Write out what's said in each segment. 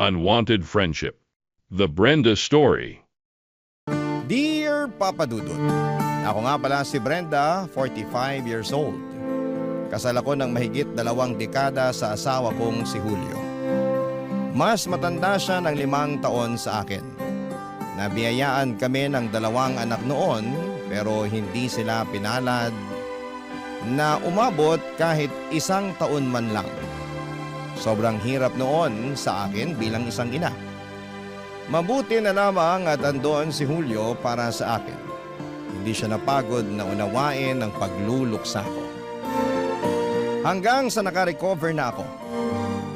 Unwanted Friendship. The Brenda Story. Dear Papa Dudut, ako nga pala si Brenda, 45 years old. Kasal ako ng mahigit 2 dekada sa asawa kong si Julio. Mas matanda siya ng 5 taon sa akin. Nabiyayaan kami ng 2 anak noon pero hindi sila pinalad na umabot kahit 1 taon man lang. Sobrang hirap noon sa akin bilang isang ina. Mabuti na lamang at andoon si Julio para sa akin. Hindi siya napagod na unawain ang pagluluksa ko. Hanggang sa nakarecover na ako.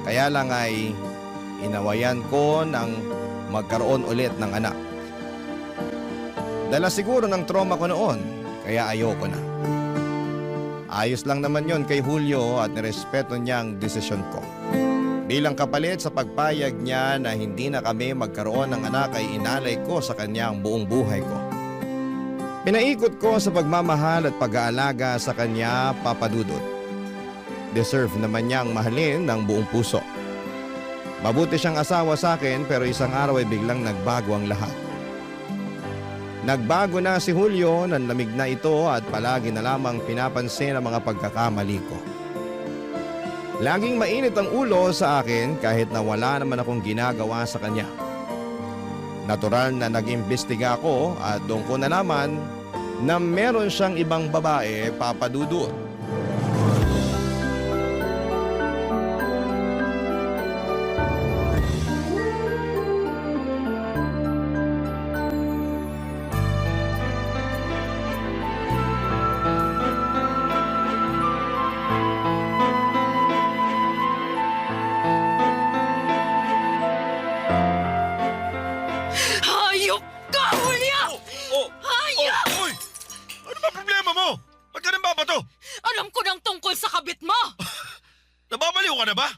Kaya lang ay inawayan ko ng magkaroon ulit ng anak. Dala siguro ng trauma ko noon, kaya ayoko na. Ayos lang naman yon kay Julio at nirespeto niya ang desisyon ko. Bilang kapalit sa pagpayag niya na hindi na kami magkaroon ng anak ay inalay ko sa kanya ang buong buhay ko. Pinaikot ko sa pagmamahal at pag-aalaga sa kanya, Papa Dudut. Deserve naman niya ang mahalin ng buong puso. Mabuti siyang asawa sa akin pero isang araw ay biglang nagbago ang lahat. Nagbago na si Julio, nanlamig na ito at palagi na lamang pinapansin ang mga pagkakamali ko. Laging mainit ang ulo sa akin kahit na wala naman akong ginagawa sa kanya. Natural na nag-imbestiga ako at doon ko nalaman na meron siyang ibang babae, Papa Dudut. Hayop ka, Julia! Hayop! Uy! Ano ba problema mo? Ba't ka nang babato? Alam ko nang tungkol sa kabit mo! Nababaliw ka na ba?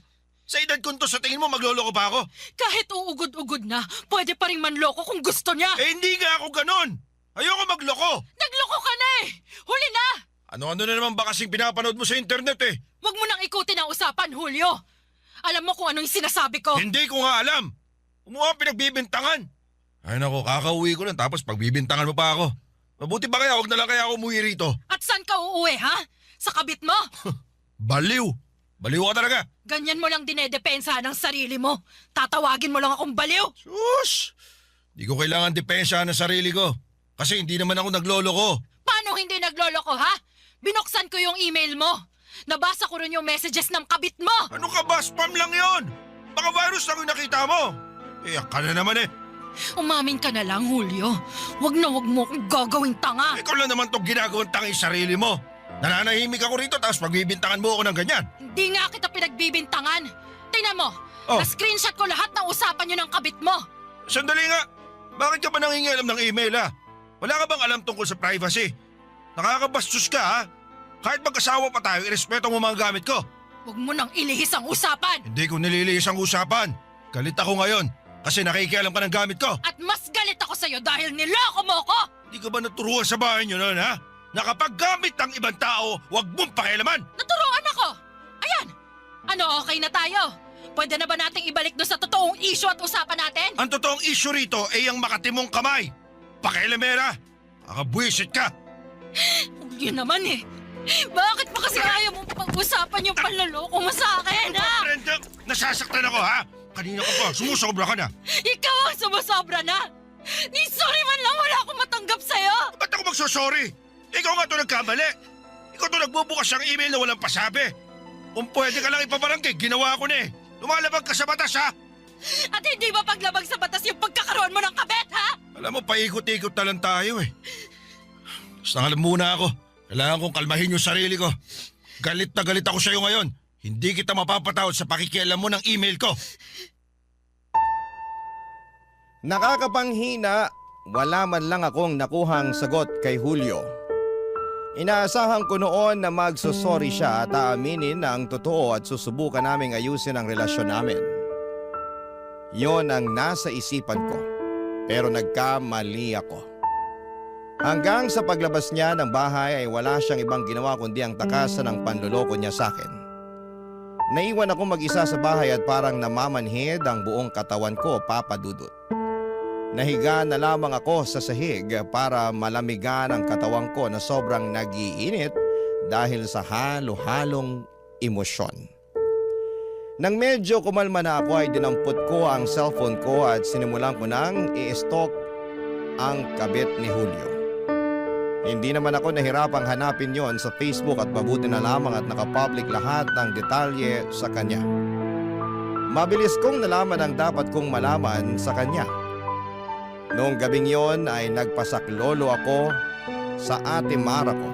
Sa edad ko to, sa tingin mo magloloko pa ako? Kahit uugod-ugod na, pwede pa rin manloko kung gusto niya! Eh hindi nga ako ganon! Ayoko magloko! Nagloko ka na eh! Huli na! Ano-ano na naman ba kasing pinapanood mo sa internet eh? Huwag mo nang ikutin ang usapan, Julio! Alam mo kung anong sinasabi ko! Hindi ko nga alam! Umuha pinagbibintangan! Ay nako, kakauwi ko lang tapos pagbibintangan mo pa ako. Mabuti ba kaya, huwag na lang kaya ako umuwi rito. At saan ka uuwi, ha? Sa kabit mo? Baliw! Baliw ka talaga! Ganyan mo lang dinedepensa ng sarili mo. Tatawagin mo lang akong baliw. Sus! Di ko kailangan depensa ng sarili ko. Kasi hindi naman ako nagloloko. Paano hindi nagloloko, ha? Binuksan ko yung email mo. Nabasa ko rin yung messages ng kabit mo. Ano ka ba? Spam lang yon. Baka virus lang yung nakita mo. Eh, ka na naman eh. Umamin ka na lang, Julio. Huwag mo akong gagawing tanga. Ikaw lang naman itong ginagawang tanging sarili mo. Nananahimik ako rito tapos pagbibintangan mo ako ng ganyan. Hindi nga kita pinagbibintangan. Tingnan mo, Oh. na-screenshot ko lahat ng usapan nyo ng kabit mo. Sandali nga. Bakit ka ba nangingialam ng email ha? Wala ka bang alam tungkol sa privacy? Nakakabastos ka ha? Kahit mag-asawa pa tayo, irespeto mo mga gamit ko. Huwag mo nang ilihis ang usapan. Hindi ko nililihis ang usapan. Galit ako ngayon kasi nakikialam ka ng gamit ko. At mas galit ako sa'yo dahil niloko mo ko. Hindi ka ba naturuan sa bahay niyo noon ha? Na kapag gamit ng ibang tao, huwag mong pakialaman. Naturuan ako. Ayan. Ano, okay na tayo? Pwede na ba nating ibalik doon sa totoong issue at usapan natin? Ang totoong issue rito ay ang makatimong kamay. Pakialamera. Nakabwisit ka. Yun naman eh. Bakit pa kasi ayaw mo pag-usapan yung panloloko mo sa akin, ha? Brenda, nasasaktan ako ha? Kanina ka pa, sumusobra ka na. Ikaw ang sumusobra na. Ni sorry man lang wala akong matanggap sa'yo. Ba't ako magsosorry? Ikaw nga ito nagkamali. Ikaw ito nagbubukas ng email na walang pasabi. Kung pwede ka lang ipabarangay, ginawa ko na eh. Lumalabag ka sa batas ha? At hindi ba paglabag sa batas yung pagkakaroon mo ng kabet, ha? Alam mo, paikot-ikot na lang tayo eh. Basta alam muna ako. Kailangan kong kalmahin yung sarili ko. Galit na galit ako sa'yo ngayon. Hindi kita mapapatawad sa pakikialam mo ng email ko. Nakakapanghina, wala man lang akong nakuhang sagot kay Julio. Inaasahan ko noon na magsosorry siya at aaminin na ang totoo at susubukan naming ayusin ang relasyon namin. Yon ang nasa isipan ko, pero nagkamali ako. Hanggang sa paglabas niya ng bahay ay wala siyang ibang ginawa kundi ang takasan ng panloloko niya sa akin. Naiwan ako mag-isa sa bahay at parang namamanhid ang buong katawan ko, Papa Dudut. Nahiga na lamang ako sa sahig para malamigan ang katawan ko na sobrang nag-iinit dahil sa halo-halong emosyon. Nang medyo kumalma na ako ay dinampot ko ang cellphone ko at sinimulan ko nang i-stalk ang kabit ni Julio. Hindi naman ako nahirapang hanapin yon sa Facebook at mabuti na lamang at nakapublic lahat ng detalye sa kanya. Mabilis kong nalaman ang dapat kong malaman sa kanya. Noong gabing yon ay nagpasaklolo ako sa ate Mara ko.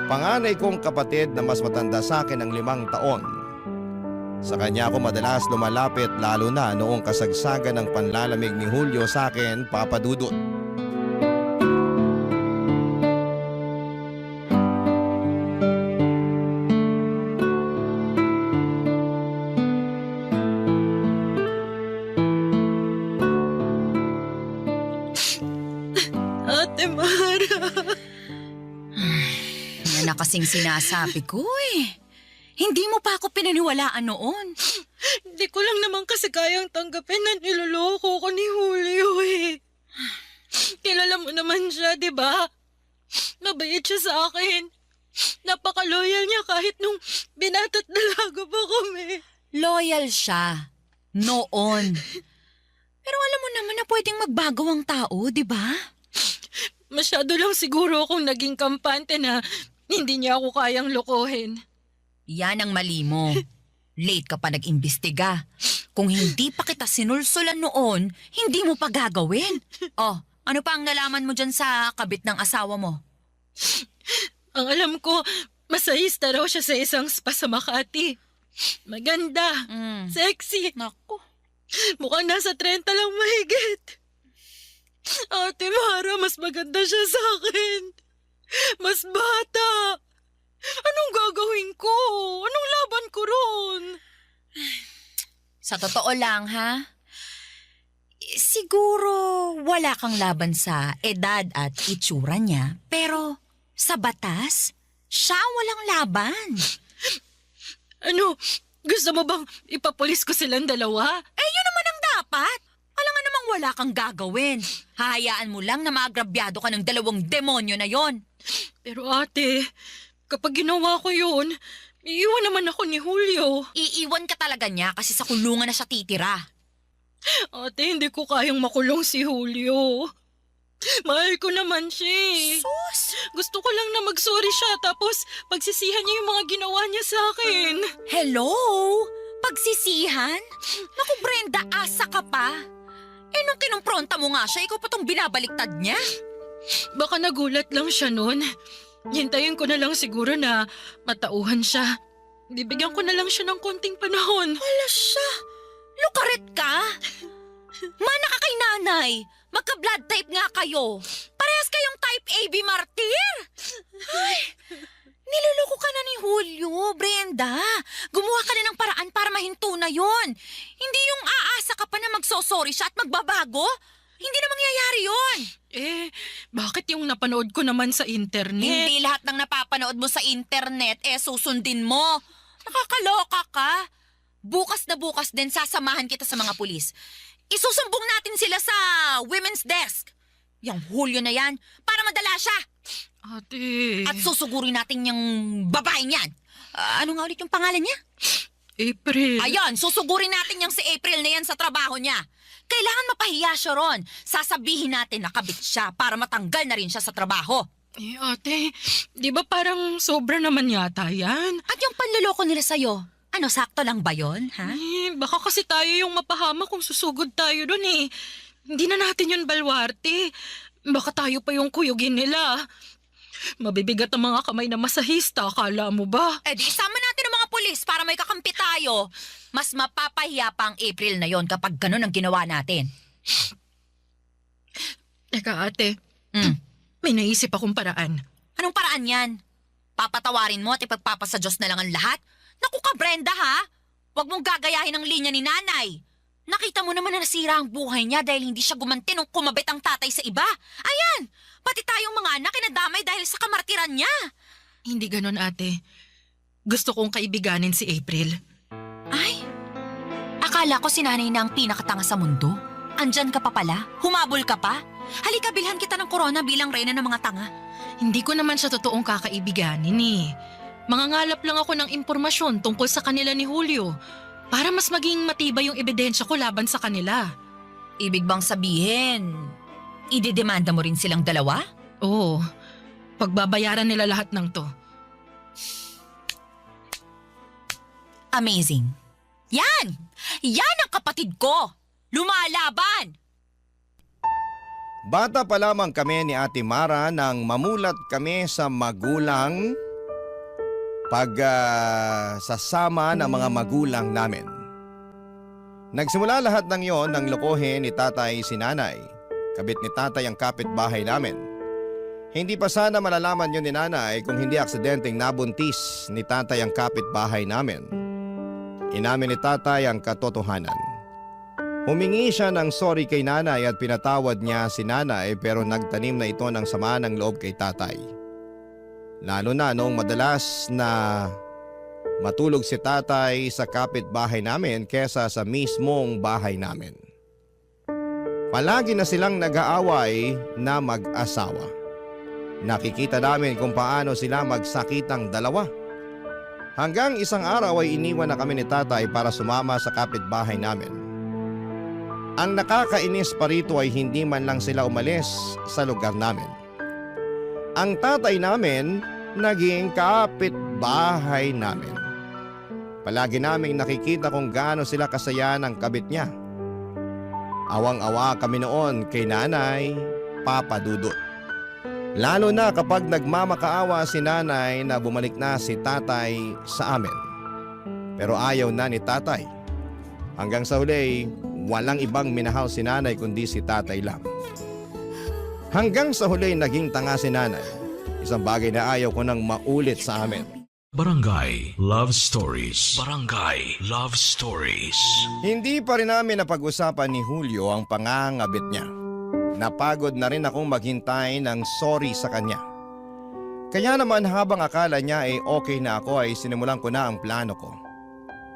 Panganay kong kapatid na mas matanda sa akin ng 5 taon. Sa kanya ako madalas lumalapit lalo na noong kasagsagan ng panlalamig ni Julio sa akin, Papa Dudut. Ate Mara. Yan na kasing sinasabi ko eh. Hindi mo pa ako pinaniwalaan noon. Hindi ko lang naman kasi kayang tanggapin na niloloko ko ni Julio eh. Kilala mo naman siya, di ba? Mabait siya sa akin. Napaka-loyal niya kahit nung binatat dalaga pa kami. Loyal siya. Noon. Pero alam mo naman na pwedeng magbago ang tao, di ba? Masyado lang siguro akong naging kampante na hindi niya ako kayang lokohin. Yan ang mali mo. Late ka pa nag-imbestiga. Kung hindi pa kita sinulsulan noon, hindi mo pa gagawin. Oh, ano pa ang nalaman mo dyan sa kabit ng asawa mo? Ang alam ko, masahista raw siya sa isang spa sa Makati. Maganda, sexy. Naku. Mukhang nasa 30 lang mahigit. Ate Mara, mas maganda siya sa akin. Mas bata. Anong gagawin ko? Anong laban ko ron? Sa totoo lang, ha? Siguro wala kang laban sa edad at itsura niya. Pero sa batas, siya walang laban. Ano? Gusto mo bang ipapulis ko silang dalawa? Eh, yun naman ang dapat. Alam nga namang wala kang gagawin. Hahayaan mo lang na maagrabyado ka ng 2 demonyo na yon. Pero ate, kapag ginawa ko yun, iiwan naman ako ni Julio. Iiwan ka talaga niya kasi sa kulungan na siya titira. Ate, hindi ko kayang makulong si Julio. Mahal ko naman siya eh. Sus! Gusto ko lang na mag-sorry siya tapos pagsisihan niya yung mga ginawa niya sa akin. Hello? Pagsisihan? Naku Brenda, asa ka pa. Eh nung kinumpronta mo nga siya, ikaw pa tong binabaliktad niya. Baka nagulat lang siya nun. Hintayin ko na lang siguro na matauhan siya. Bibigyan ko na lang siya ng konting panahon. Wala siya. Lukaret ka? Mana ka kay nanay. Magka-blood type nga kayo. Parehas kayong type AB martyr. Ay, niluloko ka na ni Julio, Brenda. Gumawa ka na ng paraan para mahinto na yon. Hindi yung aasa ka pa na magsosorry siya at magbabago. Hindi na mangyayari yon. Eh, bakit yung napanood ko naman sa internet? Hindi lahat ng napapanood mo sa internet susundin mo. Nakakaloka ka. Bukas na bukas din sasamahan kita sa mga pulis. Isusumbong natin sila sa women's desk. Yang Julio na yan, para madala siya. Ate... At susugurin natin yung babae niyan. Ano nga ulit yung pangalan niya? April. Ayun, susugurin natin yung si April na yan sa trabaho niya. Kailangan mapahiya siya ron. Sasabihin natin na kabit siya para matanggal na rin siya sa trabaho. Eh ate, di ba parang sobra naman yata yan? At yung panluloko nila sa'yo, ano, sakto lang ba yun, ha? Eh, baka kasi tayo yung mapahama kung susugod tayo dun eh. Hindi na natin yun balwarte. Baka tayo pa yung kuyugin nila. Mabibigat ang mga kamay na masahista, akala mo ba? Eh di isama natin ang mga pulis para may kakampi tayo. Mas mapapahiya pa ang April na yon kapag ganun ang ginawa natin. Teka ate, may naisip akong paraan. Anong paraan yan? Papatawarin mo at ipagpapasa Diyos na lang ang lahat? Naku ka Brenda ha? Huwag mong gagayahin ang linya ni nanay. Nakita mo naman na nasira ang buhay niya dahil hindi siya gumanti nung kumabit ang tatay sa iba. Ayan, pati tayong mga anak kinadamay dahil sa kamartiran niya. Hindi ganon ate. Gusto kong kaibiganin si April. Akala ko si nanay na ang pinakatanga sa mundo. Andyan ka pa pala? Humabol ka pa? Halika, bilhan kita ng corona bilang reyna ng mga tanga. Hindi ko naman siya totoong kakaibiganin eh. Mangangalap lang ako ng impormasyon tungkol sa kanila ni Julio para mas maging matibay yung ebidensya ko laban sa kanila. Ibig bang sabihin, idedemanda mo rin silang dalawa? Oo, pagbabayaran nila lahat ng to. Amazing. Yan! Yan ang kapatid ko! Lumalaban! Bata pa lamang kami ni Ate Mara nang mamulat kami sa magulang sasama ng mga magulang namin. Nagsimula lahat ng yon nang lokohin ni tatay si nanay. Kabit ni tatay ang kapitbahay namin. Hindi pa sana malalaman yun ni nanay kung hindi aksidenteng nabuntis ni tatay ang kapitbahay namin. Inamin ni tatay ang katotohanan. Humingi siya ng sorry kay nanay at pinatawad niya si nanay pero nagtanim na ito ng sama ng loob kay tatay. Lalo na noong madalas na matulog si tatay sa kapitbahay namin kesa sa mismong bahay namin. Palagi na silang nag-aaway na mag-asawa. Nakikita namin kung paano sila magsakitang dalawa. Hanggang isang araw ay iniwan na kami ni tatay para sumama sa kapitbahay namin. Ang nakakainis pa rito ay hindi man lang sila umalis sa lugar namin. Ang tatay namin naging kapitbahay namin. Palagi naming nakikita kung gaano sila kasaya ng kabit niya. Awang-awa kami noon kay nanay, Papa Dudut. Lalo na kapag nagmamakaawa si nanay na bumalik na si tatay sa amin. Pero ayaw na ni tatay. Hanggang sa huli, walang ibang minahal si nanay kundi si tatay lang. Hanggang sa huli naging tanga si nanay. Isang bagay na ayaw ko nang maulit sa amin. Barangay Love Stories. Barangay Love Stories. Hindi pa rin namin napag-usapan ni Julio ang pangangabit niya. Napagod na rin akong maghintay ng sorry sa kanya. Kaya naman habang akala niya ay okay na ako ay sinimulan ko na ang plano ko.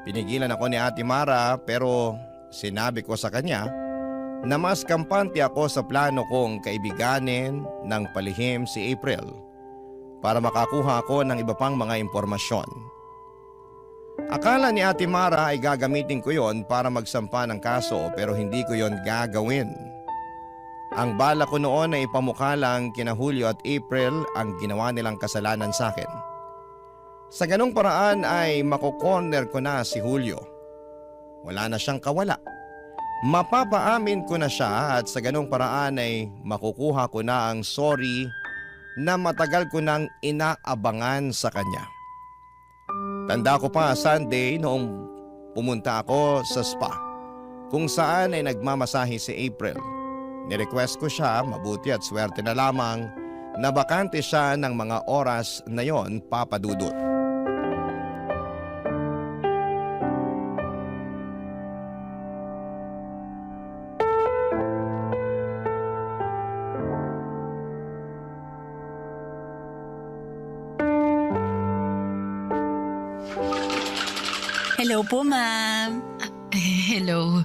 Pinigilan ako ni Ate Mara pero sinabi ko sa kanya na mas kampante ako sa plano kong kaibiganin ng palihim si April para makakuha ako ng iba pang mga impormasyon. Akala ni Ate Mara ay gagamitin ko yon para magsampa ng kaso pero hindi ko yon gagawin. Ang bala ko noon ay ipamukha lang kina Julio at April ang ginawa nilang kasalanan sa akin. Sa ganong paraan ay makokorner ko na si Julio. Wala na siyang kawala. Mapapaamin ko na siya at sa ganong paraan ay makukuha ko na ang sorry na matagal ko nang inaabangan sa kanya. Tanda ko pa Sunday noong pumunta ako sa spa kung saan ay nagmamasahe si April. Nirequest ko siya, mabuti at swerte na lamang na bakante siya ng mga oras na yon, Papa Dudut. Hello po, ma'am. Hello.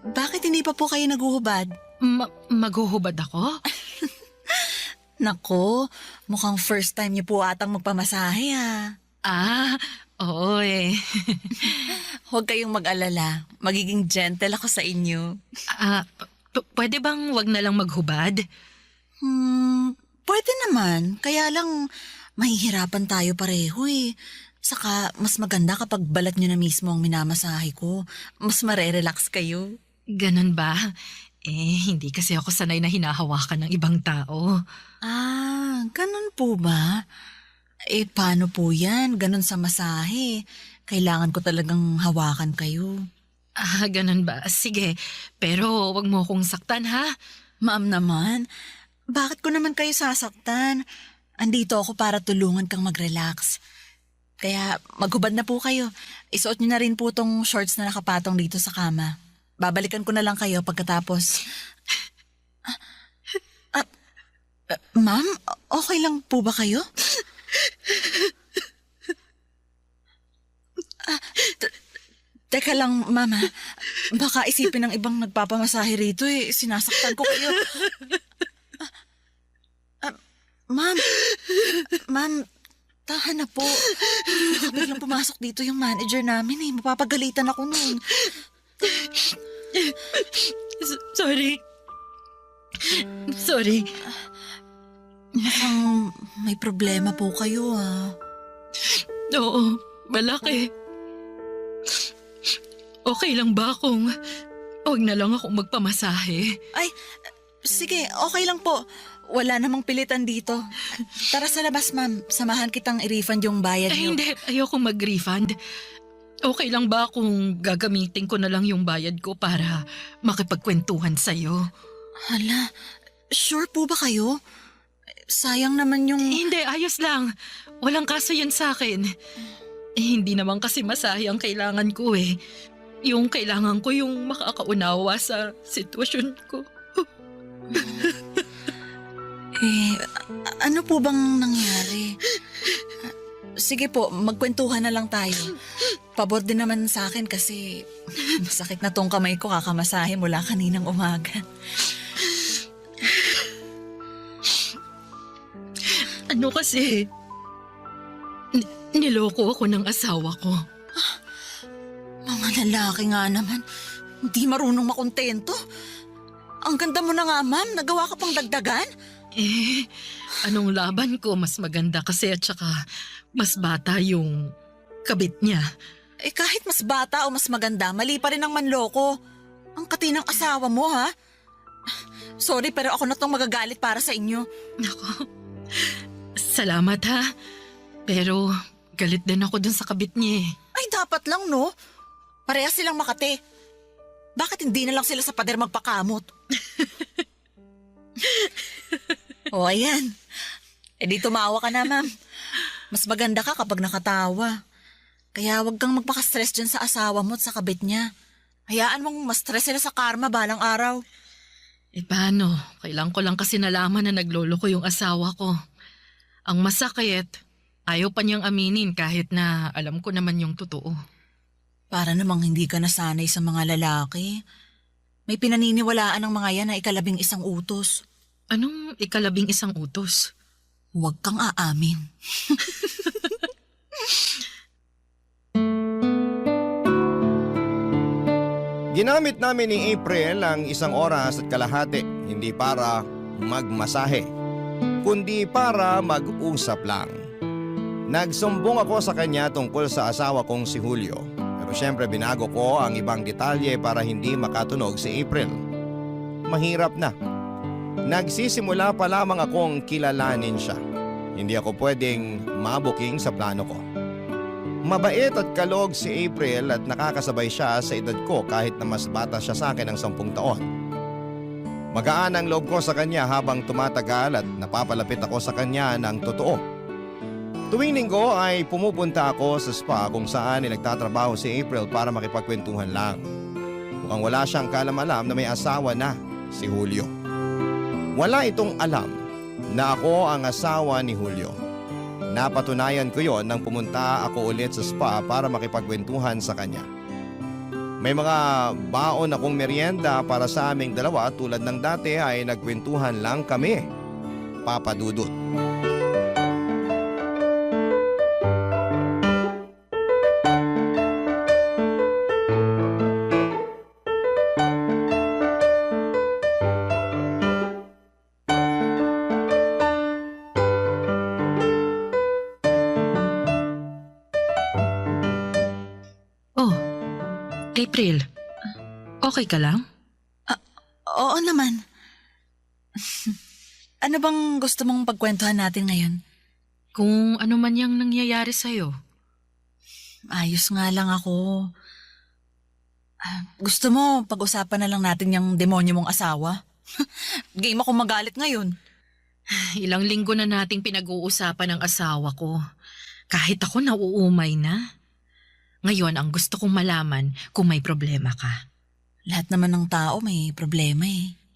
Bakit hindi pa po kayo naguhubad? Maghuhubad ako? Nako, mukhang first time niyo po atang magpamasahe Oo eh. Huwag kayong mag-alala. Magiging gentle ako sa inyo. Pwede bang wag na lang maghubad? Pwede naman. Kaya lang, mahihirapan tayo pareho eh. Saka, mas maganda kapag balat niyo na mismo ang minamasahe ko. Mas marerelax kayo. Ganun ba? Hindi kasi ako sanay na hinahawakan ng ibang tao. Ganun po ba? Paano po yan? Ganun sa masahe. Kailangan ko talagang hawakan kayo. Ganun ba? Sige, pero wag mo akong saktan ha? Ma'am naman, bakit ko naman kayo sasaktan? Andito ako para tulungan kang mag-relax. Kaya maghubad na po kayo. Isuot niyo na rin po tong shorts na nakapatong dito sa kama. Babalikan ko na lang kayo pagkatapos. Ma'am, okay lang po ba kayo? Teka lang, mama. Baka isipin ng ibang nagpapamasahe rito sinasaktan ko kayo. Ma'am, tahan na po. Baka biglang pumasok dito yung manager namin Mapapagalitan ako nun. Sorry. Sorry. Mukhang may problema po kayo Oo, malaki. Okay lang ba kung huwag na lang akong magpamasahe? Ay, sige, okay lang po. Wala namang pilitan dito. Tara sa labas, ma'am. Samahan kitang i-refund yung bayad niyo. Hindi, ayoko mag-refund. Okay lang ba kung gagamitin ko na lang yung bayad ko para makipagkwentuhan sa'yo? Hala, sure po ba kayo? Sayang naman yung... Hindi, ayos lang. Walang kaso yan sa akin. Hindi naman kasi masahe ang kailangan ko Yung kailangan ko yung makakaunawa sa sitwasyon ko. Ano po bang nangyari? Sige po, magkwentuhan na lang tayo. Pabor din naman sa akin kasi masakit na tong kamay ko kakamasahe mula kaninang umaga. Ano kasi, niloko ako ng asawa ko. Mga lalaki nga naman, hindi marunong makontento. Ang ganda mo na nga, ma'am. Nagawa ka pang dagdagan? Anong laban ko? Mas maganda kasi at saka mas bata yung kabit niya. Kahit mas bata o mas maganda, mali pa rin ang manloko. Ang katinang asawa mo, ha? Sorry, pero ako na tong magagalit para sa inyo. Nako, salamat ha. Pero galit din ako dun sa kabit niya Ay, dapat lang, no? Parehas silang makate. Bakit hindi na lang sila sa pader magpakamot? O, ayan. Di tumawa ka na, ma'am. Mas maganda ka kapag nakatawa. Kaya wag kang magpaka-stress dyan sa asawa mo at sa kabit niya. Hayaan mong ma-stress sila sa karma balang araw. Paano? Kailan ko lang kasi nalaman na nagloloko yung asawa ko. Ang masakit, ayaw pa niyang aminin kahit na alam ko naman yung totoo. Para namang hindi ka nasanay sa mga lalaki. May pinaniniwalaan ng mga yan na ikalabing isang utos. Anong ikalabing isang utos? Huwag kang aamin. Ginamit namin ni April ang 1 oras at kalahati, hindi para magmasahe, kundi para mag-usap lang. Nagsumbong ako sa kanya tungkol sa asawa kong si Julio. Pero syempre binago ko ang ibang detalye para hindi makatunog si April. Mahirap na. Nagsisimula pa lamang akong kilalanin siya. Hindi ako pwedeng mabuking sa plano ko. Mabait at kalog si April at nakakasabay siya sa edad ko kahit na mas bata siya sa akin ng 10 taon. Magaan ang loob ko sa kanya habang tumatagal at napapalapit ako sa kanya ng totoo. Tuwing linggo ay pumupunta ako sa spa kung saan nagtatrabaho si April para makipagkwentuhan lang. Mukhang wala siyang kalam-alam na may asawa na, si Julio. Wala itong alam na ako ang asawa ni Julio. Napatunayan ko yon nang pumunta ako ulit sa spa para makipagkwentuhan sa kanya. May mga baon akong merienda para sa aming dalawa tulad ng dati ay nagkwentuhan lang kami. Papa Dudut. April, okay ka lang? Oo naman. Ano bang gusto mong pagkwentuhan natin ngayon? Kung ano man yung nangyayari sa'yo. Ayos nga lang ako. Gusto mo pag-usapan na lang natin yung demonyo mong asawa? Game ako magalit ngayon. Ilang linggo na nating pinag-uusapan ng asawa ko. Kahit ako nauumay na. Ngayon, ang gusto kong malaman kung may problema ka. Lahat naman ng tao may problema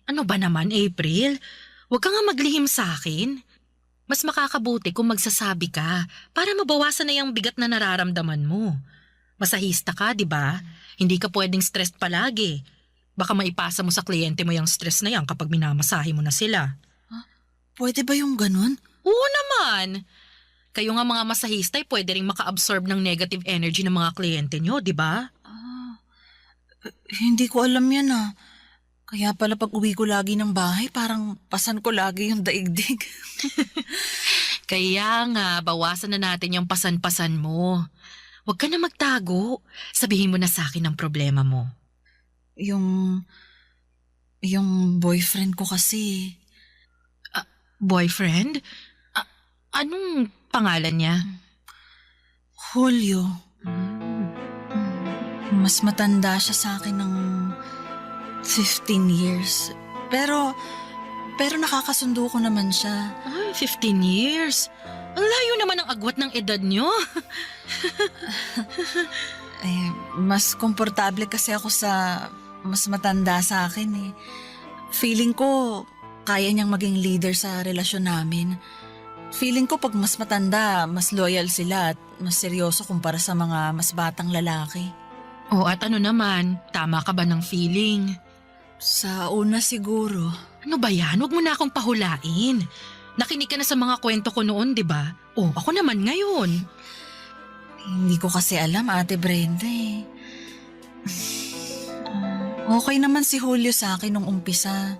Ano ba naman, April? Huwag ka nga maglihim sa akin. Mas makakabuti kung magsasabi ka para mabawasan na yung bigat na nararamdaman mo. Masahista ka, di ba? Hindi ka pwedeng stressed palagi. Baka maipasa mo sa kliyente mo yung stress na yan kapag minamasahe mo na sila. Pwede ba yung ganun? Oo naman! Kayo nga mga masahista ay pwede rin maka-absorb ng negative energy ng mga kliyente nyo, di ba? Hindi ko alam yan Kaya pala pag uwi ko lagi ng bahay, parang pasan ko lagi yung daigdig. Kaya nga, bawasan na natin yung pasan-pasan mo. Huwag ka na magtago. Sabihin mo na sa akin ang problema mo. Yung boyfriend ko kasi, Boyfriend? Anong pangalan niya? Julio. Hmm. Mas matanda siya sa akin ng 15 years. Pero nakakasundo ko naman siya. Ay, 15 years. Ang layo naman ang agwat ng edad niyo. Mas komportable kasi ako sa mas matanda sa akin eh. Feeling ko, kaya niyang maging leader sa relasyon namin. Feeling ko pag mas matanda, mas loyal sila at mas seryoso kumpara sa mga mas batang lalaki. At ano naman, tama ka ba ng feeling? Sa una siguro. Ano ba yan? Huwag mo na akong pahulain. Nakinig ka na sa mga kwento ko noon, di ba? Ako naman ngayon. Hindi ko kasi alam, Ate Brenda eh. Okay naman si Julio sa akin nung umpisa.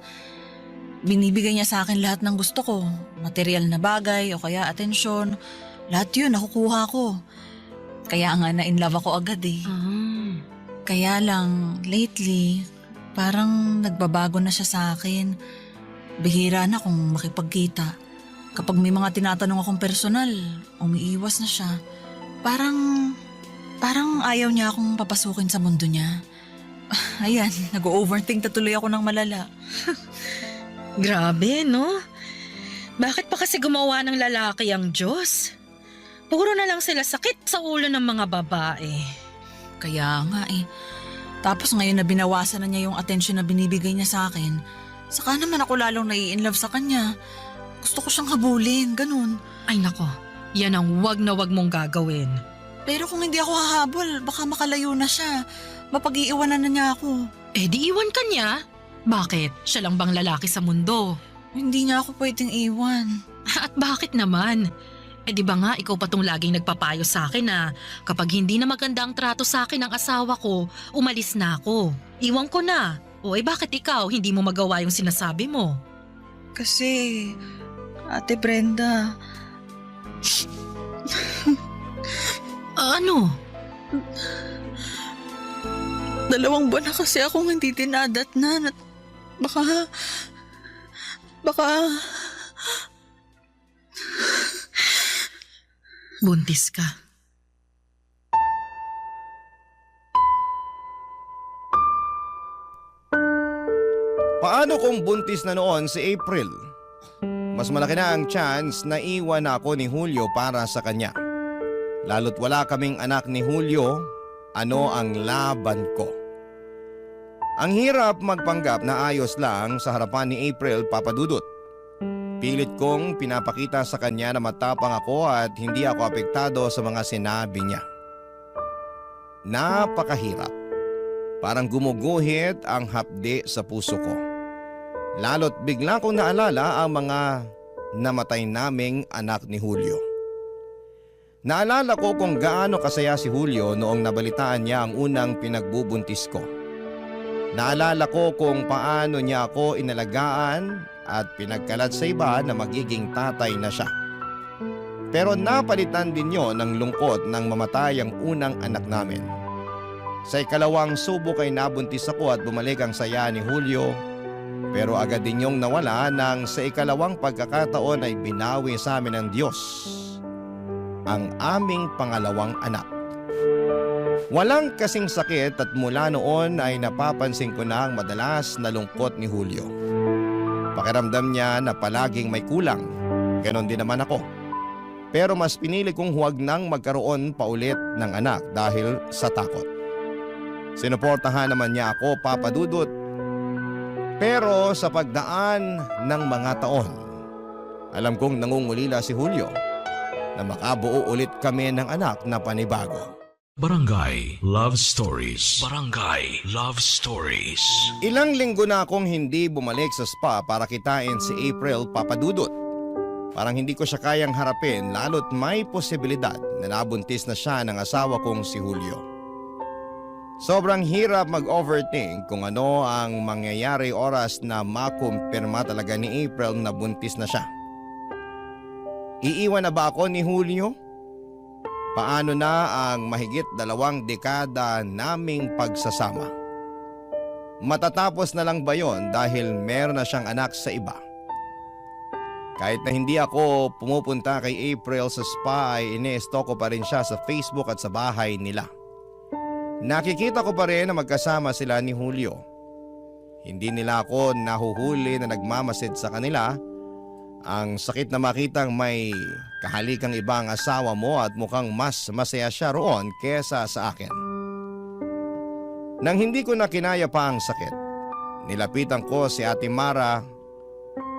Binibigay niya sa akin lahat ng gusto ko. Material na bagay o kaya atensyon. Lahat yun nakukuha ko. Kaya nga na-inlove ako agad eh. Kaya lang, lately, parang nagbabago na siya sa akin. Bihira na kung makipagkita. Kapag may mga tinatanong akong personal, umiiwas na siya. Parang ayaw niya akong papasukin sa mundo niya. Ayan, nag-overthink na tuloy ako ng malala. Grabe, no? Bakit pa kasi gumawa ng lalaki ang Diyos? Puro na lang sila sakit sa ulo ng mga babae. Kaya nga eh. Tapos ngayon na binawasan na niya yung atensyon na binibigay niya sa akin, saka naman ako lalong nai-inlove sa kanya. Gusto ko siyang habulin, ganun. Ay nako, yan ang wag na wag mong gagawin. Pero kung hindi ako hahabol, baka makalayo na siya. Mapag-iiwanan na niya ako. Di iwan ka niya. Bakit? Siya lang bang lalaki sa mundo? Hindi niya ako pwedeng iwan. At bakit naman? Di ba nga ikaw pa tong laging nagpapayo sa akin na kapag hindi na maganda ang trato sa akin ng asawa ko, umalis na ako. Iwan ko na. Bakit ikaw hindi mo magawa yung sinasabi mo? Kasi, Ate Brenda, Ano? 2 buwan na kasi akong hindi dinadatnan at baka Buntis ka. Paano kung buntis na noon si April? Mas malaki na ang chance na iwan ako ni Julio para sa kanya. Lalo't wala kaming anak ni Julio, ano ang laban ko? Ang hirap magpanggap na ayos lang sa harapan ni April, Papa Dudut. Pilit kong pinapakita sa kanya na matapang ako at hindi ako apektado sa mga sinabi niya. Napakahirap. Parang gumuguhit ang hapde sa puso ko. Lalo't bigla kong naalala ang mga namatay naming anak ni Julio. Naalala ko kung gaano kasaya si Julio noong nabalitaan niya ang unang pinagbubuntis ko. Naalala ko kung paano niya ako inalagaan at pinagkalat sa iba na magiging tatay na siya. Pero napalitan din yon ng lungkot nang mamatay ang unang anak namin. Sa ikalawang subok ay nabuntis ako at bumalik ang saya ni Julio, pero agad din yung nawala nang sa ikalawang pagkakataon ay binawi sa amin ng Diyos ang aming pangalawang anak. Walang kasing sakit at mula noon ay napapansin ko na ang madalas na lungkot ni Julio. Pakiramdam niya na palaging may kulang. Ganon din naman ako. Pero mas pinili kong huwag nang magkaroon paulit ng anak dahil sa takot. Sinuportahan naman niya ako, Papa Dudut. Pero sa pagdaan ng mga taon, alam kong nangungulila si Julio na makabuo ulit kami ng anak na panibago. Barangay Love Stories. Barangay Love Stories. Ilang linggo na akong hindi bumalik sa spa para kitain si April Papadudot. Parang hindi ko siya kayang harapin lalo't may posibilidad na nabuntis na siya ng asawa kong si Julio. Sobrang hirap mag-overthink kung ano ang mangyayari oras na makumpirma talaga ni April na buntis na siya. Iiwan na ba ako ni Julio? Paano na ang mahigit 2 dekada naming pagsasama? Matatapos na lang ba yon dahil meron na siyang anak sa iba? Kahit na hindi ako pumupunta kay April sa spa ay ine-stalk ko pa rin siya sa Facebook at sa bahay nila. Nakikita ko pa rin na magkasama sila ni Julio. Hindi nila ako nahuhuli na nagmamasid sa kanila. Ang sakit na makitang may kahalikang iba ang asawa mo at mukhang mas masaya siya roon kesa sa akin. Nang hindi ko na kinaya pa ang sakit, nilapitan ko si Ate Mara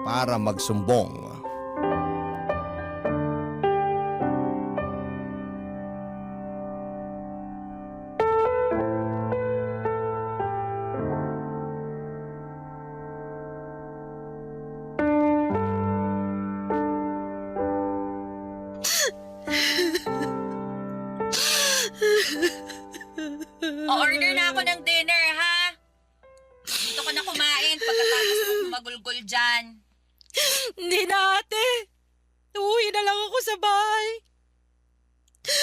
para magsumbong. O-order na ako ng dinner, ha? Dito ka na kumain pagkatapos mong magulgol dyan. Hindi na, ate. Uwi na lang ako sa bahay.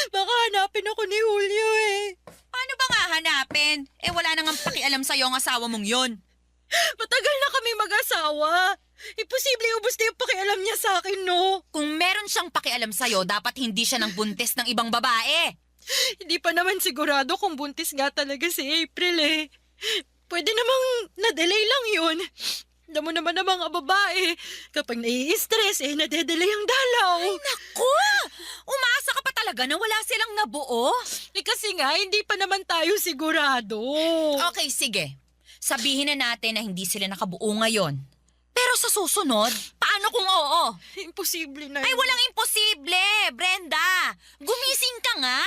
Baka hanapin ako ni Julio eh. Paano ba nga hanapin? Wala nang pakialam sa'yo ang asawa mong yun. Matagal na kami mag-asawa. Imposible ubos na yung pakialam niya sa akin, no? Kung meron siyang pakialam sa'yo, dapat hindi siya nang buntis ng ibang babae. Hindi pa naman sigurado kung buntis nga talaga si April eh. Pwede namang na-delay lang yun. Alam mo naman ang mga babae, kapag nai-stress nade-delay ang dalaw. Naku! Umaasa ka pa talaga na wala silang nabuo? Kasi nga, hindi pa naman tayo sigurado. Okay, sige. Sabihin na natin na hindi sila nakabuo ngayon. Pero sa susunod, paano kung oo? Imposible na Ay, yun. walang imposible, Brenda. Gumising ka nga.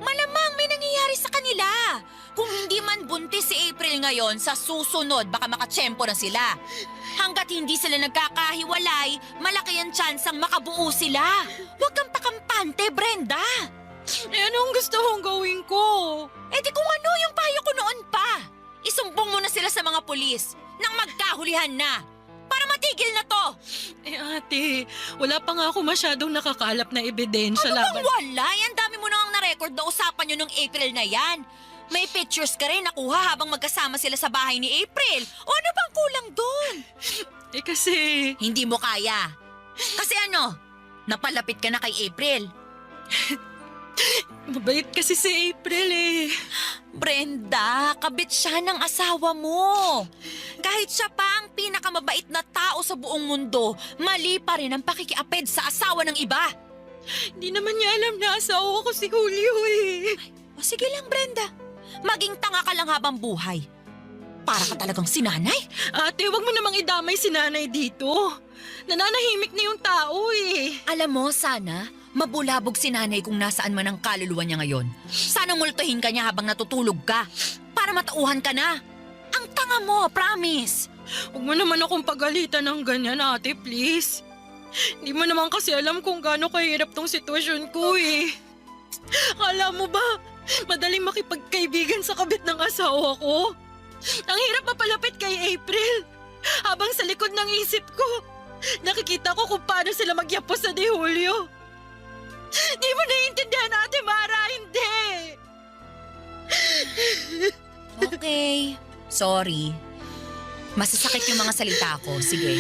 Malamang may nangyayari sa kanila. Kung hindi man buntis si April ngayon, sa susunod baka makatsyempo na sila. Hanggat hindi sila nagkakahiwalay, malaki ang tsansang makabuo sila. Huwag kang pakampante, Brenda. Anong gusto mong gawin ko? Di kung ano yung payo ko noon pa. Isumbong mo na sila sa mga pulis nang magkahulihan na. Para matigil na to. Ate, wala pa nga ako masyadong nakakalap na ebidensya Ano laban. bang wala? Ang dami mo nang na-record na usapan nyo nung April na yan. May pictures ka rin nakuha habang magkasama sila sa bahay ni April. O ano bang kulang doon? Kasi... Hindi mo kaya. Kasi ano, napalapit ka na kay April. Mabait kasi si April eh. Brenda, kabit siya ng asawa mo. Kahit siya pa ang pinakamabait na tao sa buong mundo, mali pa rin ang pakikiapid sa asawa ng iba. Hindi naman niya alam na asawa ko si Julio eh. O sige lang, Brenda. Maging tanga ka lang habang buhay. Para ka talagang sinanay. Ate, wag mo namang idamay si nanay dito. Nananahimik na yung tao eh. Alam mo, sana mabulabog si nanay kung nasaan man ang kaluluwa niya ngayon. Sana multuhin ka niya habang natutulog ka. Para matauhan ka na. Ang tanga mo, promise. Huwag mo naman akong pagalitan ng ganyan, ate, please. Hindi mo naman kasi alam kung gaano kahirap tong sitwasyon ko eh. Akala mo ba, madaling makipagkaibigan sa kabit ng asawa ko? Ang hirap mapalapit kay April. Habang sa likod ng isip ko, nakikita ko kung paano sila magyapos sa ni Julio. Di mo naiintindihan, Ate Mara, hindi. Okay, sorry. Masasakit yung mga salita ko, sige.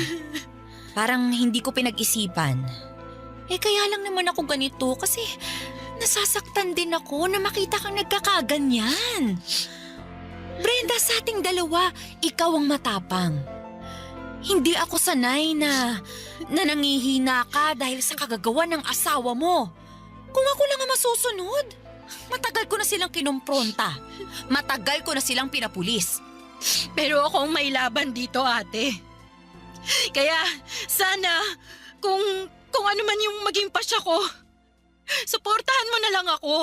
Parang hindi ko pinag-isipan. Kaya lang naman ako ganito kasi nasasaktan din ako na makita kang nagkakaganyan. Brenda, sa ating dalawa, ikaw ang matapang. Hindi ako sanay na nangihina ka dahil sa kagagawa ng asawa mo. Kung ako lang ang masusunod, matagal ko na silang kinumpronta. Matagal ko na silang pinapulis. Pero ako ang may laban dito, ate. Kaya sana kung ano man yung maging pasya ko, suportahan mo na lang ako.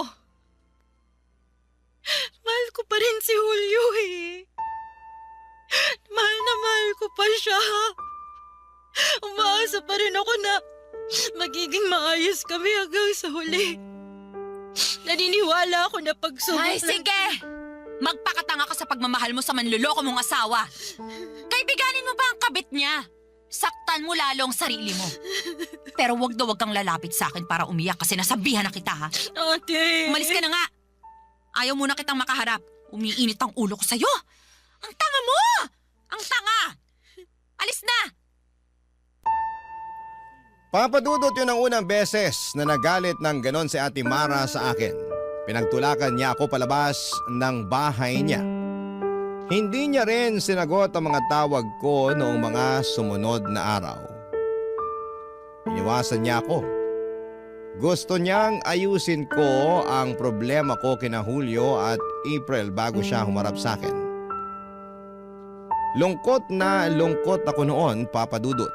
Mahal ko pa rin si Julio eh. Mahal na mahal ko pa siya. Umaasa pa rin ako na magiging maayos kami hanggang sa huli. Naniniwala ako na pagsubok Ay, sige! Magpakatanga ka sa pagmamahal mo sa manluloko mong asawa. Kaibiganin mo pa ang kabit niya. Saktan mo lalo ang sarili mo. Pero wag na wag kang lalapit sa akin para umiyak kasi nasabihan na kita, ha? Ate! Umalis ka na nga. Ayaw mo na kitang makaharap. Umiinit ang ulo ko sa'yo. Ang tanga mo! Ang tanga! Alis na! Papa Dudut, yun ang unang beses na nagalit ng ganon si Ate Mara sa akin. Pinagtulakan niya ako palabas ng bahay niya. Hindi niya rin sinagot ang mga tawag ko noong mga sumunod na araw. Iniwasan niya ako. Gusto niyang ayusin ko ang problema ko kina Julio at April bago siya humarap sa akin. Lungkot na lungkot ako noon, Papa Dudut.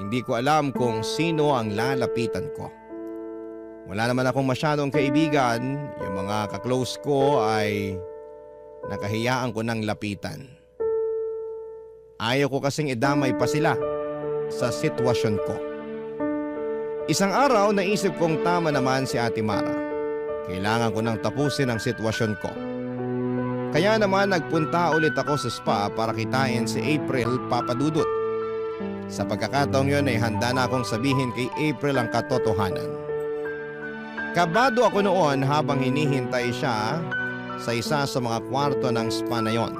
Hindi ko alam kung sino ang lalapitan ko. Wala naman akong masyadong kaibigan, yung mga kaklose ko ay nakahiyaan ko ng lapitan. Ayaw ko kasing idamay pa sila sa sitwasyon ko. Isang araw naisip kong tama naman si Ate Mara. Kailangan ko nang tapusin ang sitwasyon ko. Kaya naman nagpunta ulit ako sa spa para kitain si April, Papa Dudut. Sa pagkakataong yun ay handa na akong sabihin kay April ang katotohanan. Kabado ako noon habang hinihintay siya sa isa sa mga kwarto ng spa na yon.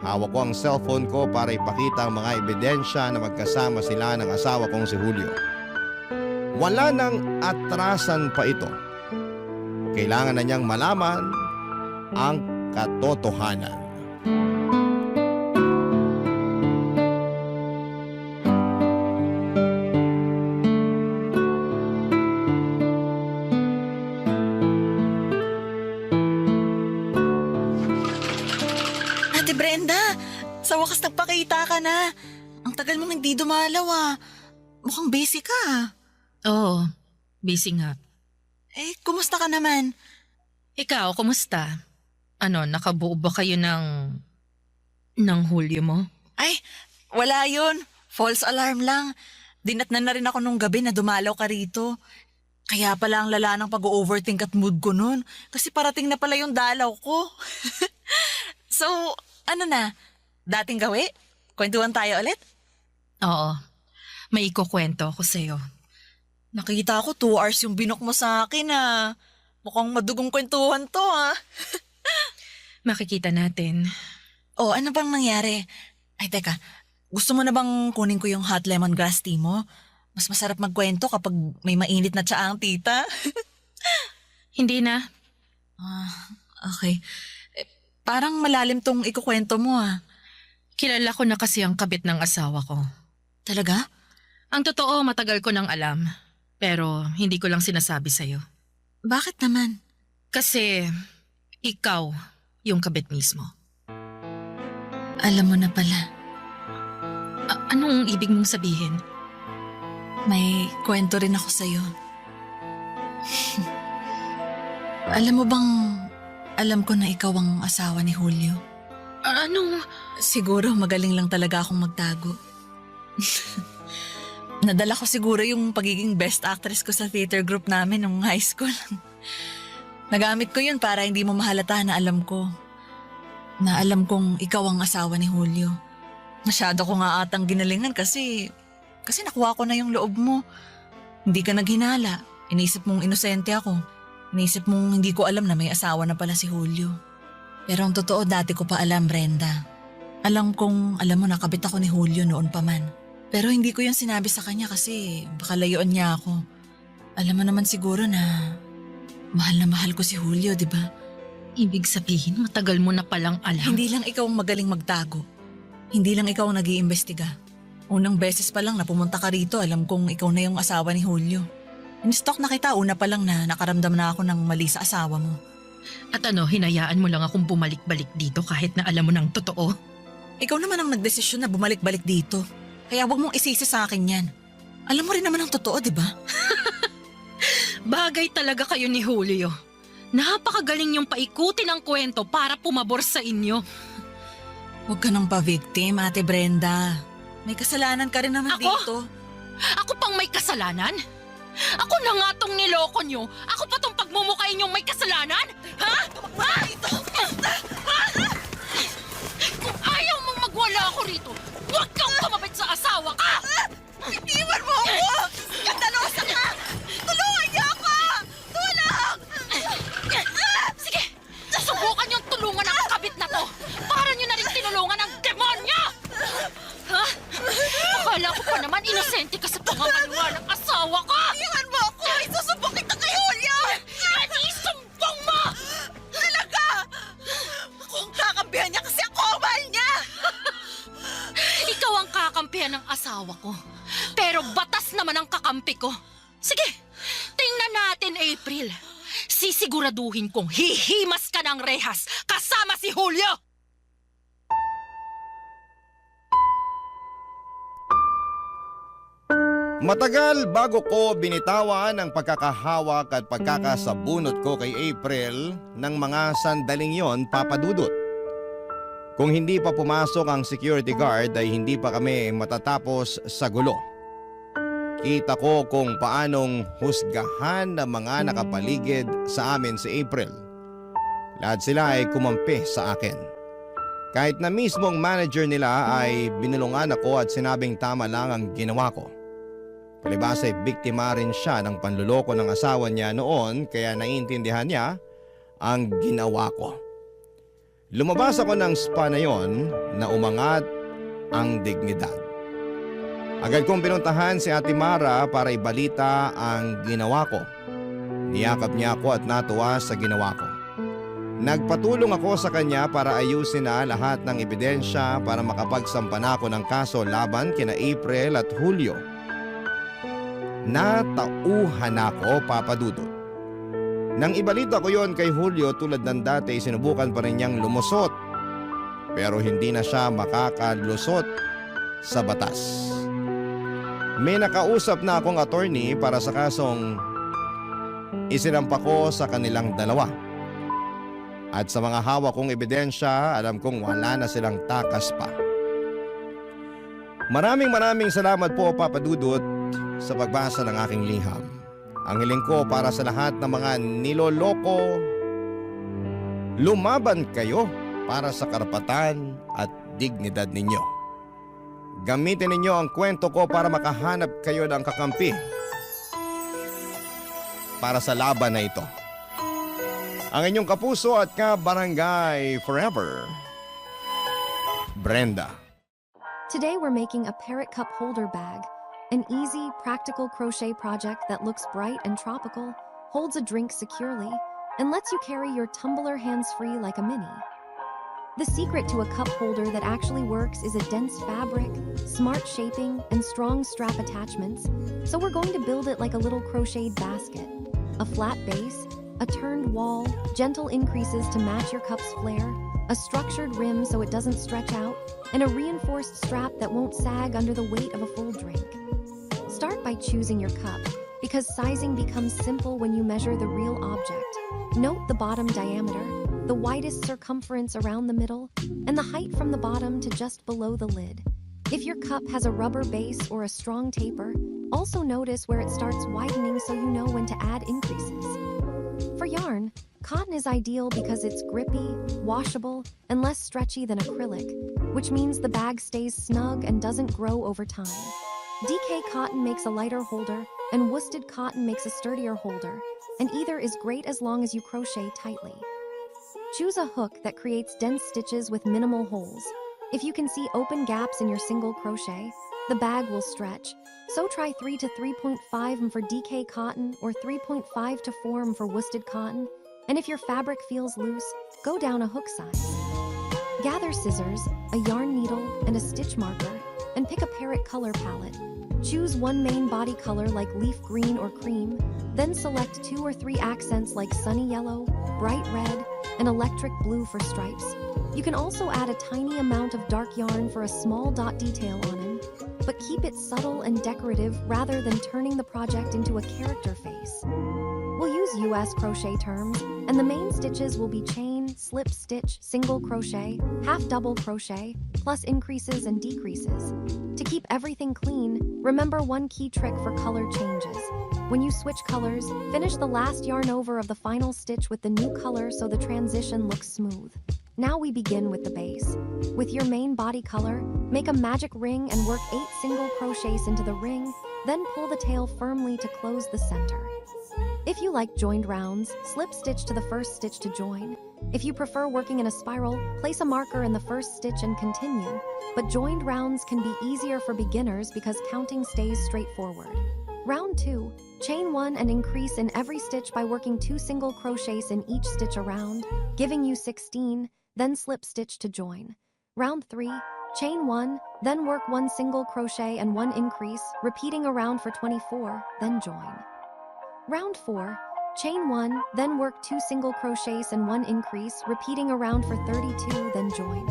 Hawak ko ang cellphone ko para ipakita ang mga ebidensya na magkasama sila ng asawa kong si Julio. Wala nang atrasan pa ito. Kailangan na niyang malaman ang katotohanan. Ate Brenda, sa wakas nagpakita ka na. Ang tagal mong hindi dumalaw ah. Mukhang busy ka ah. Oo, busy nga. Eh, kumusta ka naman? Ikaw, kumusta? Ano, nakabuo ba kayo ng Julio mo? Ay, wala yun. False alarm lang. Dinatnan na rin ako nung gabi na dumalaw ka rito. Kaya pala ang lala ng pag-overthink at mood ko nun. Kasi parating na pala yung dalaw ko. So, ano na? Dating gawi? Kwentuhan tayo ulit? Oo, may ikukwento ako sa'yo. Nakita ko 2 hours yung binok mo sa akin ah. Mukhang madugong kwentuhan to ah. Makikita natin. Oh, ano bang nangyari? Ay, teka. Gusto mo na bang kunin ko yung hot lemongrass tea mo? Mas masarap magkwento kapag may mainit na tsaa ang tita. Hindi na. Okay. Parang malalim tong ikukwento mo ah. Kilala ko na kasi ang kabit ng asawa ko. Talaga? Ang totoo, matagal ko nang alam. Pero hindi ko lang sinasabi sa'yo. Bakit naman? Kasi ikaw yung kabit mismo. Alam mo na pala. Anong ibig mong sabihin? May kwento rin ako sa'yo. Alam mo bang alam ko na ikaw ang asawa ni Julio? Anong? Siguro magaling lang talaga akong magtago. Nadala ko siguro yung pagiging best actress ko sa theater group namin nung high school. Nagamit ko yun para hindi mo mahalata na alam ko. Na alam kong ikaw ang asawa ni Julio. Masyado ko nga atang ginalingan kasi nakuha ko na yung loob mo. Hindi ka naghinala. Inisip mong inosente ako. Inisip mong hindi ko alam na may asawa na pala si Julio. Pero ang totoo dati ko pa alam, Brenda. Alam mo nakabit ako ni Julio noon pa man. Pero hindi ko yun sinabi sa kanya kasi baka layuan niya ako. Alam mo naman siguro na mahal ko si Julio, di ba? Ibig sabihin, matagal mo na palang alam. Hindi lang ikaw ang magaling magtago. Hindi lang ikaw ang nag-iimbestiga. Unang beses pa lang na pumunta ka rito, alam kong ikaw na yung asawa ni Julio. In-stalk na kita una pa lang na nakaramdam na ako ng mali sa asawa mo. At hinayaan mo lang akong bumalik-balik dito kahit na alam mo ng totoo? Ikaw naman ang nagdesisyon na bumalik-balik dito. Kaya wag mong isisi sa akin yan. Alam mo rin naman ang totoo, di ba? Bagay talaga kayo ni Julio. Napakagaling yung paikutin ang kwento para pumabor sa inyo. Huwag ka nang pa-victim, Ate Brenda. May kasalanan ka rin naman Ako? dito. Ako pang may kasalanan? Ako na nga tong niloko nyo. Ako pa tong pagmumukhain yung may kasalanan? Ha? Ha? Kung ayaw mong magwala ako rito, huwag kang kumapit sa asawa ka! Iwan mo ako! Skandalosa ka! Tulungan niyo ako! Tulong! Sige, subukan yung tulungan ang kabit na to. Para nyo na rin tinulungan ang demonyo! Ha? Akala ko pa naman inosente ka sa pangangaliwa ng asawa ko! Iwan mo ako! Isusubok kita kay Julio! Isumbong mo! Talaga! Ako ang kakampihan niya kasi ako ang mahal niya! Ikaw ang kakampihan ng asawa ko. Pero batas naman ang kakampi ko. Sige, tingnan natin, April. Sisiguraduhin kong hihimas ka ng rehas kasama si Julio! Matagal bago ko binitawan ang pagkakahawak at pagkakasabunot ko kay April ng mga sandaling yon, Papa Dudut. Kung hindi pa pumasok ang security guard ay hindi pa kami matatapos sa gulo. Kita ko kung paanong husgahan ng mga nakapaligid sa amin si April. Lahat sila ay kumampi sa akin. Kahit na mismong manager nila ay binulungan ako at sinabing tama lang ang ginawa ko. Palibhas ay biktima rin siya ng panluloko ng asawa niya noon kaya naiintindihan niya ang ginawa ko. Lumabas ako ng spa na yon na umangat ang dignidad. Agad kong pinuntahan si Ate Mara para ibalita ang ginawa ko. Niyakap niya ako at natuwa sa ginawa ko. Nagpatulong ako sa kanya para ayusin na lahat ng ebidensya para makapagsampa na ako ng kaso laban kina April at Julio. Natauhan ako, Papa Dudut. Nang ibalita ko yon kay Julio tulad ng dati, sinubukan pa rin niyang lumusot. Pero hindi na siya makakalusot sa batas. May nakausap na akong attorney para sa kasong isinampa ko sa kanilang dalawa. At sa mga hawak kong ebidensya, alam kong wala na silang takas pa. Maraming salamat po, Papa Dudut, sa pagbasa ng aking liham. Ang hiling ko para sa lahat ng mga niloloko, lumaban kayo para sa karapatan at dignidad ninyo. Gamitin ninyo ang kwento ko para makahanap kayo ng kakampi para sa laban na ito. Ang inyong kapuso at ka-barangay forever, Brenda. Today we're making a parrot cup holder bag. An easy, practical crochet project that looks bright and tropical, holds a drink securely, and lets you carry your tumbler hands-free like a mini. The secret to a cup holder that actually works is a dense fabric, smart shaping, and strong strap attachments, so we're going to build it like a little crocheted basket. A flat base, a turned wall, gentle increases to match your cup's flare, a structured rim so it doesn't stretch out, and a reinforced strap that won't sag under the weight of a full drink. Start by choosing your cup, because sizing becomes simple when you measure the real object. Note the bottom diameter, the widest circumference around the middle, and the height from the bottom to just below the lid. If your cup has a rubber base or a strong taper, also notice where it starts widening so you know when to add increases. For yarn, cotton is ideal because it's grippy, washable, and less stretchy than acrylic, which means the bag stays snug and doesn't grow over time. DK cotton makes a lighter holder, and worsted cotton makes a sturdier holder, and either is great as long as you crochet tightly. Choose a hook that creates dense stitches with minimal holes. If you can see open gaps in your single crochet, the bag will stretch. So try 3 to 3.5 for DK cotton or 3.5 to 4 for worsted cotton, and if your fabric feels loose, go down a hook size. Gather scissors, a yarn needle, and a stitch marker, and pick a parrot color palette. Choose one main body color like leaf green or cream, then select 2 or 3 accents like sunny yellow, bright red, and electric blue for stripes. You can also add a tiny amount of dark yarn for a small dot detail on him, but keep it subtle and decorative rather than turning the project into a character face. We'll use US crochet terms, and the main stitches will be chain, slip stitch, single crochet, half double crochet, plus increases and decreases. To keep everything clean, remember one key trick for color changes. When you switch colors, finish the last yarn over of the final stitch with the new color so the transition looks smooth. Now we begin with the base. With your main body color, make a magic ring and work 8 single crochets into the ring, then pull the tail firmly to close the center. If you like joined rounds, slip stitch to the first stitch to join. If you prefer working in a spiral, place a marker in the first stitch and continue. But joined rounds can be easier for beginners because counting stays straightforward. Round 2, chain 1 and increase in every stitch by working 2 single crochets in each stitch around, giving you 16, then slip stitch to join. Round 3, chain 1, then work 1 single crochet and 1 increase, repeating around for 24, then join. Round 4, chain 1, then work 2 single crochets and 1 increase, repeating around for 32, then join.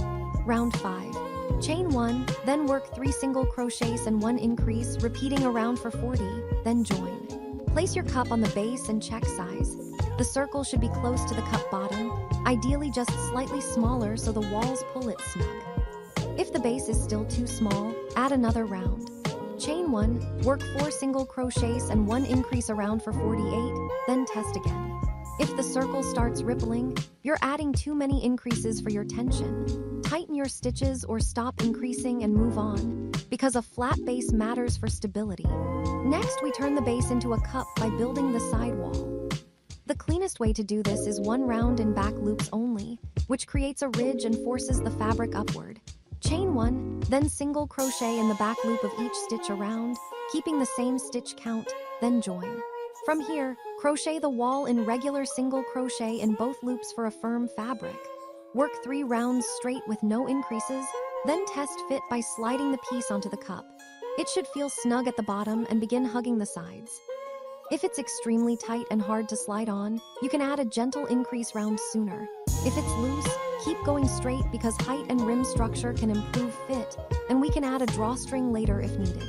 Round 5, chain 1, then work 3 single crochets and 1 increase, repeating around for 40, then join. Place your cup on the base and check size. The circle should be close to the cup bottom, ideally just slightly smaller so the walls pull it snug. If the base is still too small, add another round. Chain 1, work 4 single crochets and 1 increase around for 48, then test again. If the circle starts rippling, you're adding too many increases for your tension. Tighten your stitches or stop increasing and move on, because a flat base matters for stability. Next, we turn the base into a cup by building the side wall. The cleanest way to do this is 1 round in back loops only, which creates a ridge and forces the fabric upward. Chain 1, then single crochet in the back loop of each stitch around, keeping the same stitch count, then join. From here, crochet the wall in regular single crochet in both loops for a firm fabric. Work 3 rounds straight with no increases, then test fit by sliding the piece onto the cup. It should feel snug at the bottom and begin hugging the sides. If it's extremely tight and hard to slide on, you can add a gentle increase round sooner. If it's loose, keep going straight because height and rim structure can improve fit, and we can add a drawstring later if needed.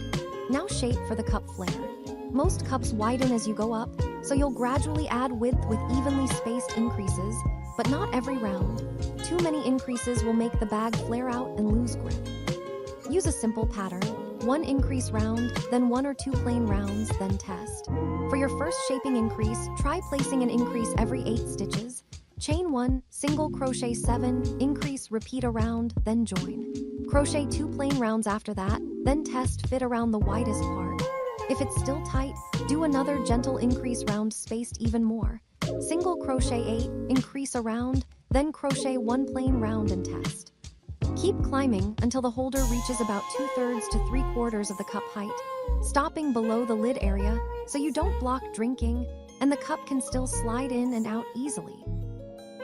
Now shape for the cup flare. Most cups widen as you go up, so you'll gradually add width with evenly spaced increases, but not every round. Too many increases will make the bag flare out and lose grip. Use a simple pattern, 1 increase round, then 1 or 2 plain rounds, then test. For your first shaping increase, try placing an increase every 8 stitches. Chain 1, single crochet 7, increase, repeat a round, then join. Crochet 2 plain rounds after that, then test fit around the widest part. If it's still tight, do another gentle increase round spaced even more. Single crochet 8, increase a round, then crochet 1 plain round and test. Keep climbing until the holder reaches about 2/3 to 3/4 of the cup height, stopping below the lid area so you don't block drinking and the cup can still slide in and out easily.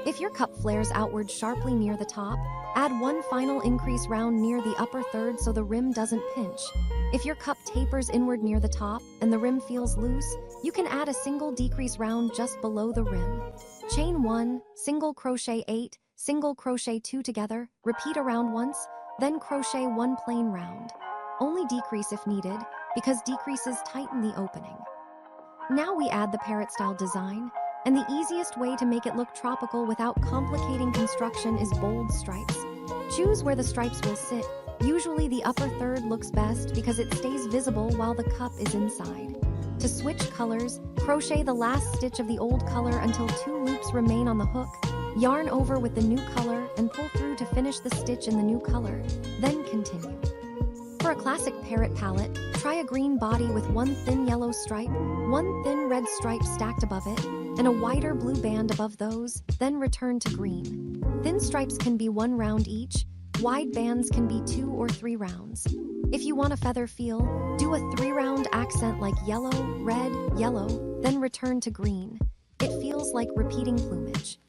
If your cup flares outward sharply near the top, add 1 final increase round near the upper third so the rim doesn't pinch. If your cup tapers inward near the top and the rim feels loose, you can add a single decrease round just below the rim. Chain 1, single crochet 8, single crochet 2 together, repeat around once, then crochet 1 plain round. Only decrease if needed, because decreases tighten the opening. Now we add the parrot style design, and the easiest way to make it look tropical without complicating construction is bold stripes. Choose where the stripes will sit. Usually the upper third looks best because it stays visible while the cup is inside. To switch colors, crochet the last stitch of the old color until 2 loops remain on the hook, yarn over with the new color and pull through to finish the stitch in the new color, then continue. For a classic parrot palette, try a green body with 1 thin yellow stripe, 1 thin red stripe stacked above it, and a wider blue band above those, then return to green. Thin stripes can be 1 round each, wide bands can be 2 or 3 rounds. If you want a feather feel, do a 3-round accent like yellow, red, yellow, then return to green. It feels like repeating plumage.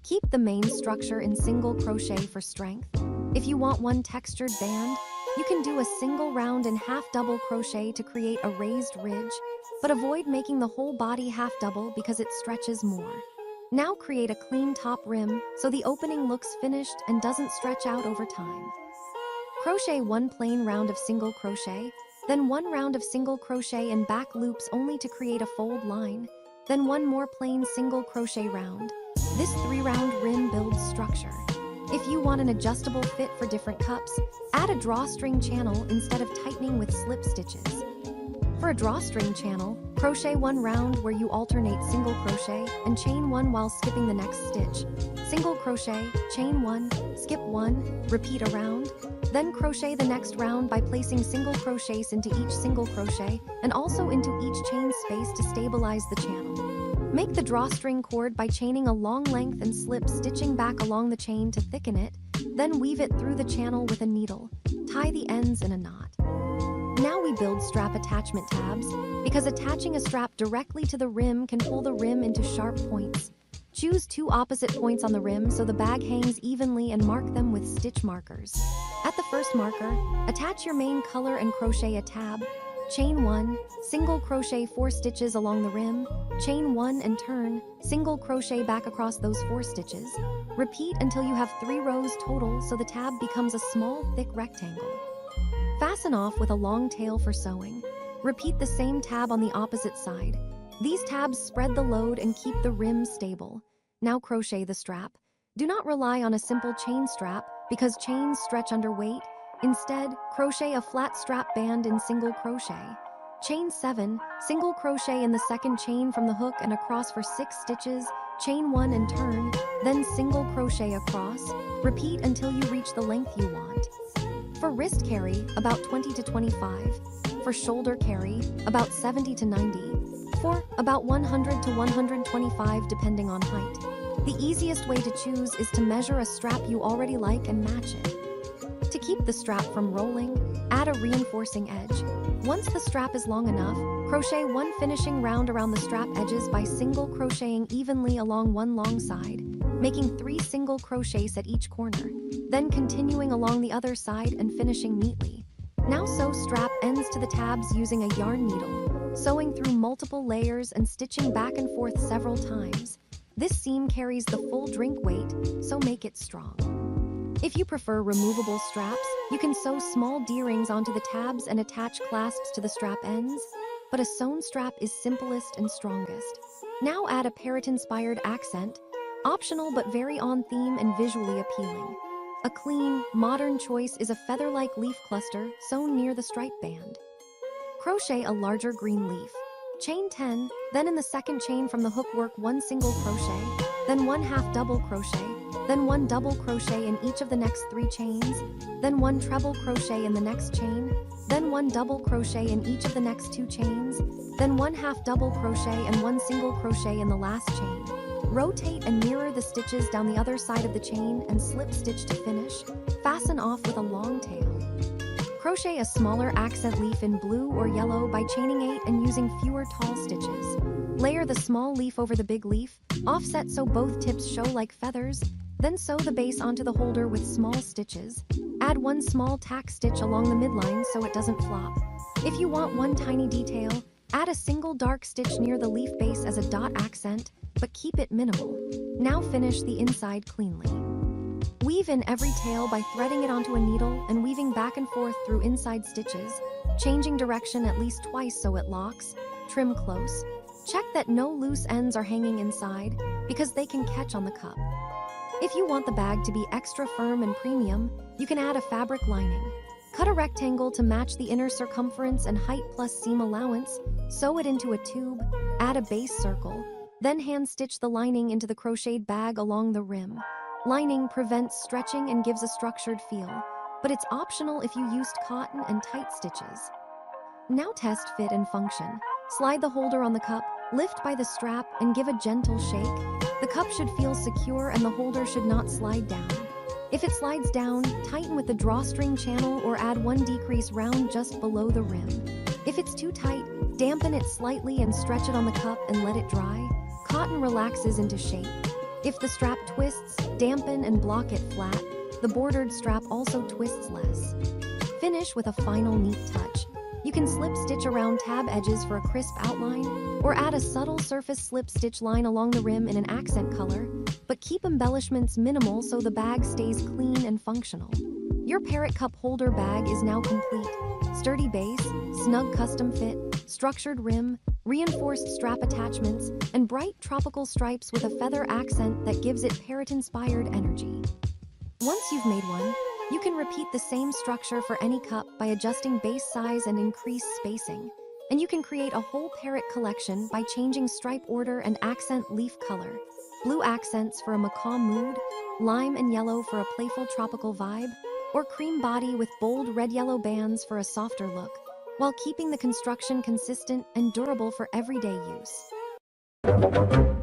Keep the main structure in single crochet for strength. If you want 1 textured band, you can do a single round in half double crochet to create a raised ridge, but avoid making the whole body half double because it stretches more. Now create a clean top rim so the opening looks finished and doesn't stretch out over time. Crochet 1 plain round of single crochet, then 1 round of single crochet in back loops only to create a fold line. then one more plain single crochet round. This 3-round rim builds structure. If you want an adjustable fit for different cups, add a drawstring channel instead of tightening with slip stitches. For a drawstring channel, crochet 1 round where you alternate single crochet and chain 1 while skipping the next stitch. Single crochet, chain 1, skip 1, repeat a round. Then crochet the next round by placing single crochets into each single crochet and also into each chain space to stabilize the channel. Make the drawstring cord by chaining a long length and slip stitching back along the chain to thicken it, then weave it through the channel with a needle. Tie the ends in a knot. Now we build strap attachment tabs, because attaching a strap directly to the rim can pull the rim into sharp points. Choose 2 opposite points on the rim so the bag hangs evenly and mark them with stitch markers. At the first marker, attach your main color and crochet a tab. Chain 1, single crochet 4 stitches along the rim, chain 1 and turn, single crochet back across those 4 stitches. Repeat until you have 3 rows total so the tab becomes a small, thick rectangle. Fasten off with a long tail for sewing. Repeat the same tab on the opposite side. These tabs spread the load and keep the rim stable. Now crochet the strap. Do not rely on a simple chain strap because chains stretch under weight. Instead, crochet a flat strap band in single crochet. Chain 7, single crochet in the second chain from the hook and across for 6 stitches, chain 1 and turn, then single crochet across. Repeat until you reach the length you want. For wrist carry, about 20 to 25. For shoulder carry, about 70 to 90. For about 100 to 125 depending on height. The easiest way to choose is to measure a strap you already like and match it. To keep the strap from rolling, add a reinforcing edge. Once the strap is long enough, crochet 1 finishing round around the strap edges by single crocheting evenly along one long side, making 3 single crochets at each corner, then continuing along the other side and finishing neatly. Now sew strap ends to the tabs using a yarn needle, sewing through multiple layers and stitching back and forth several times. This seam carries the full drink weight, so make it strong. If you prefer removable straps, you can sew small D-rings onto the tabs and attach clasps to the strap ends, but a sewn strap is simplest and strongest. Now add a parrot-inspired accent, optional but very on theme and visually appealing. A clean, modern choice is a feather-like leaf cluster sewn near the stripe band. Crochet a larger green leaf. Chain 10, then in the second chain from the hook work 1 single crochet, then 1 half double crochet, then 1 double crochet in each of the next 3 chains, then 1 treble crochet in the next chain, then 1 double crochet in each of the next 2 chains, then 1 half double crochet and 1 single crochet in the last chain. Rotate and mirror the stitches down the other side of the chain and slip stitch to finish. Fasten off with a long tail. Crochet a smaller accent leaf in blue or yellow by chaining 8 and using fewer tall stitches. Layer the small leaf over the big leaf, offset so both tips show like feathers, then sew the base onto the holder with small stitches. Add 1 small tack stitch along the midline so it doesn't flop. If you want 1 tiny detail, add a single dark stitch near the leaf base as a dot accent, but keep it minimal. Now finish the inside cleanly. Weave in every tail by threading it onto a needle and weaving back and forth through inside stitches, changing direction at least twice so it locks. Trim close. Check that no loose ends are hanging inside, because they can catch on the cup. If you want the bag to be extra firm and premium, you can add a fabric lining. Cut a rectangle to match the inner circumference and height plus seam allowance, sew it into a tube, add a base circle, then hand stitch the lining into the crocheted bag along the rim. Lining prevents stretching and gives a structured feel, but it's optional if you used cotton and tight stitches. Now test fit and function. Slide the holder on the cup, lift by the strap, and give a gentle shake. The cup should feel secure and the holder should not slide down. If it slides down, tighten with the drawstring channel or add 1 decrease round just below the rim. If it's too tight, dampen it slightly and stretch it on the cup and let it dry. Cotton relaxes into shape. If the strap twists, dampen and block it flat. The bordered strap also twists less. Finish with a final neat touch. You can slip stitch around tab edges for a crisp outline, or add a subtle surface slip stitch line along the rim in an accent color, but keep embellishments minimal so the bag stays clean and functional. Your parrot cup holder bag is now complete. Sturdy base, snug custom fit, structured rim, reinforced strap attachments, and bright tropical stripes with a feather accent that gives it parrot-inspired energy. Once you've made one, you can repeat the same structure for any cup by adjusting base size and increase spacing. And you can create a whole parrot collection by changing stripe order and accent leaf color. Blue accents for a macaw mood, lime and yellow for a playful tropical vibe, or cream body with bold red-yellow bands for a softer look, while keeping the construction consistent and durable for everyday use.